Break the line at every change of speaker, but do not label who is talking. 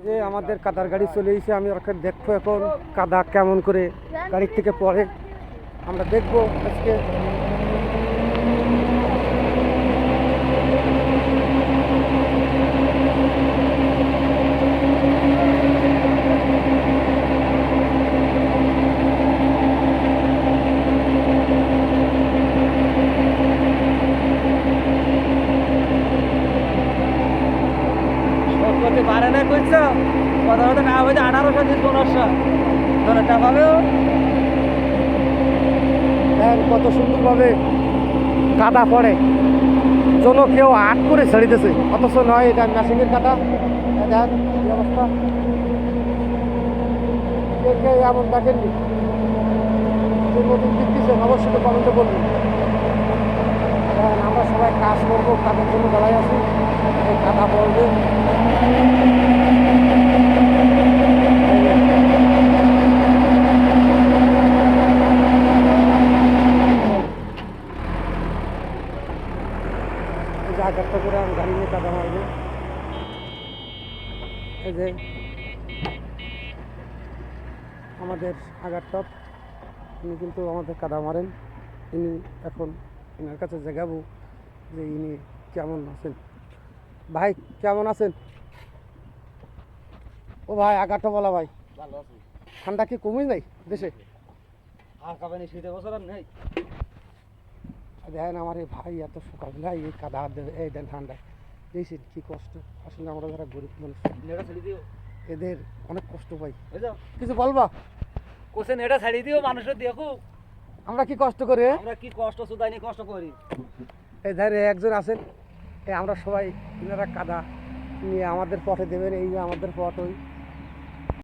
যে আমাদের কাদার গাড়ি চলে এসে আমি ওকে দেখবো এখন কাদা কেমন করে গাড়ির থেকে পড়ে আমরা দেখবো আজকে।
করতে পারে না করছো কথা কথা না হয়েছে 1800 দিন 1500 ধরটা পাবেও
দেখেন কত সুন্দরভাবে কাদা পড়ে, যেন কেউ আট করে ছেড়িতেছে, অথচ নয় এটা মেশিনের কাদা। দেখেন কি অবস্থা, কে কে এমন দেখেননি, যে নতুন দেখতেছেন অবশ্যই কমেন্টে বলবেন। দেখেন আমরা সবাই কাজ করবো, কাজের জন্য বেলায় আছি, এই কাদা পড়বে। আঘাতটা করে আমি গাড়ি নিয়ে কাদা মারবো। এই যে আমাদের আঘাতটপ, ইনি কিন্তু আমাদের কাদা মারেন। ইনি এখন এনার কাছে জাগাবো যে ইনি কেমন আছেন। ভাই কেমন আছেন? ও ভাই আঘাতটা বলা ভাই,
ভালো আছে।
ঠান্ডা কি কমই নাই দেশে?
আর কাবে নি শীতে বছর আর নেই।
দেখেন আমার এই ভাই এত সকালবেলায় এই কাদা হাত দেবে, এই দেন ঠান্ডায় দেখছেন কি কষ্ট। আসলে আমরা যারা গরিব মানুষ
নেড়া ছেড়ে দিও,
এদের অনেক কষ্ট পাই।
বুঝছো?
কিছু বলবা?
কোসে নেড়া ছেড়ে দিও, মানুষের দেখো
আমরা কি কষ্ট করি,
আমরা কি কষ্ট সুদাইনি কষ্ট করি।
এই ধারে একজন আছেন, এই আমরা সবাই এনারা কাদা নিয়ে আমাদের পথে দেবেন, এই যে আমাদের পথ ওই